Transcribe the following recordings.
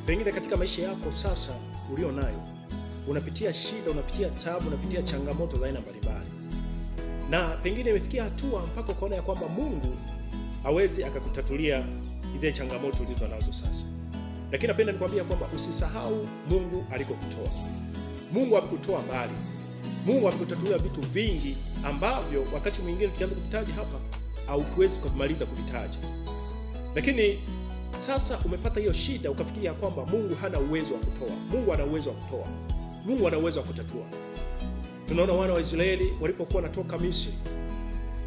Pengine katika maisha yako sasa ulio nayo, unapitia shida, unapitia taabu, unapitia changamoto za aina mbalimbali, na pengine imefikia hatua mpaka ukaona ya kwamba Mungu hawezi akakutatulia zile changamoto ulizo nazo sasa. Lakini napenda nikwambia kwamba usisahau Mungu alikokutoa. Mungu amekutoa mbali. Mungu amekutatulia vitu vingi ambavyo wakati mwingine tukianza kuvitaja hapa au tuwezi kumaliza kuvitaja. Lakini sasa umepata hiyo shida ukafikiria kwamba Mungu hana uwezo wa kutoa. Mungu ana uwezo wa kutoa. Mungu ana uwezo wa kutatua. Tunaona wana wa Israeli walipokuwa wanatoka Misri,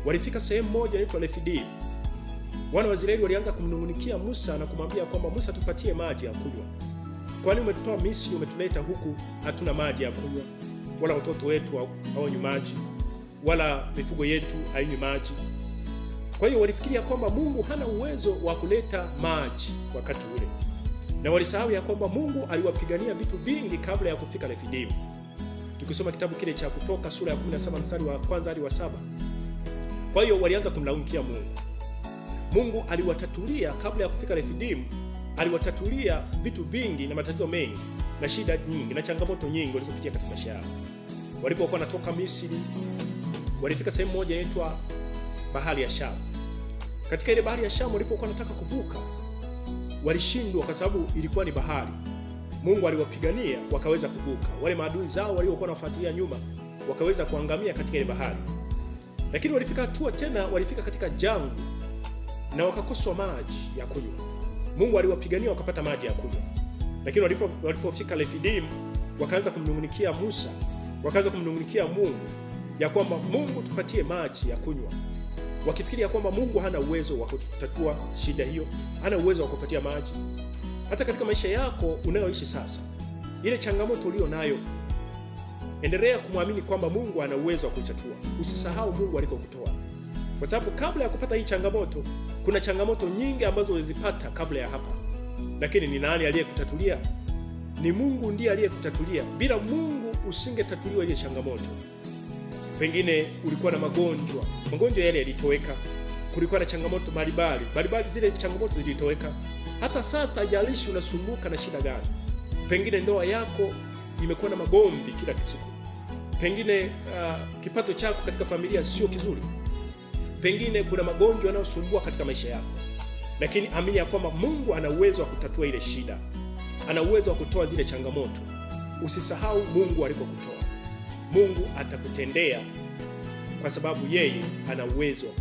walifika sehemu moja inaitwa Refidim. Wana wa Israeli walianza kumnungunikia Musa na kumwambia kwamba Musa, tupatie maji ya kunywa. Kwani umetutoa Misri, umetuleta huku hatuna maji ya kunywa, wala watoto wetu hawanywi maji, wala mifugo yetu hainywi maji. Kwa hiyo walifikiria kwamba Mungu hana uwezo wa kuleta maji wakati ule, na walisahau ya kwamba Mungu aliwapigania vitu vingi kabla ya kufika Refidim. Tukisoma kitabu kile cha Kutoka sura ya 17 mstari wa kwanza hadi wa 7. Kwa hiyo walianza kumlaumikia Mungu. Mungu aliwatatulia kabla ya kufika Refidim, aliwatatulia vitu vingi na matatizo mengi na shida nyingi na changamoto nyingi walizopitia katika maisha yao. Walipokuwa wanatoka Misri, walifika sehemu moja inaitwa Bahari ya Shamu. Katika ile Bahari ya Shamu walipokuwa wanataka kuvuka, walishindwa kwa sababu ilikuwa ni bahari. Mungu aliwapigania wakaweza kuvuka. Wale maadui zao waliokuwa wanafuatilia nyuma wakaweza kuangamia katika ile bahari. Lakini walifika hatua tena, walifika katika jangwa na wakakoswa maji ya kunywa. Mungu aliwapigania wakapata maji ya kunywa. Lakini walipofika Refidim, wakaanza kumnungunikia Musa, wakaanza kumnungunikia Mungu ya kwamba Mungu, tupatie maji ya kunywa, wakifikiria kwamba Mungu hana uwezo wa kutatua shida hiyo, hana uwezo wa kupatia maji. Hata katika maisha yako unayoishi sasa, ile changamoto ulio nayo, endelea kumwamini kwamba Mungu ana uwezo wa kuitatua. Usisahau Mungu alikokutoa, kwa sababu kabla ya kupata hii changamoto, kuna changamoto nyingi ambazo ulizipata kabla ya hapa. Lakini ni nani aliyekutatulia? Ni Mungu ndiye aliyekutatulia. Bila Mungu usingetatuliwa ile changamoto. Pengine ulikuwa na magonjwa yale yalitoweka. Kulikuwa na changamoto mbalimbali, zile changamoto zilitoweka. Hata sasa haijalishi unasumbuka na shida gani. Pengine ndoa yako imekuwa na magomvi kila siku. Pengine kipato chako katika familia sio kizuri. Pengine kuna magonjwa yanayosumbua katika maisha yako. Lakini amini ya kwamba Mungu ana uwezo wa kutatua ile shida. Ana uwezo wa kutoa zile changamoto. Usisahau Mungu alikokutoa. Mungu atakutendea kwa sababu yeye ana uwezo wa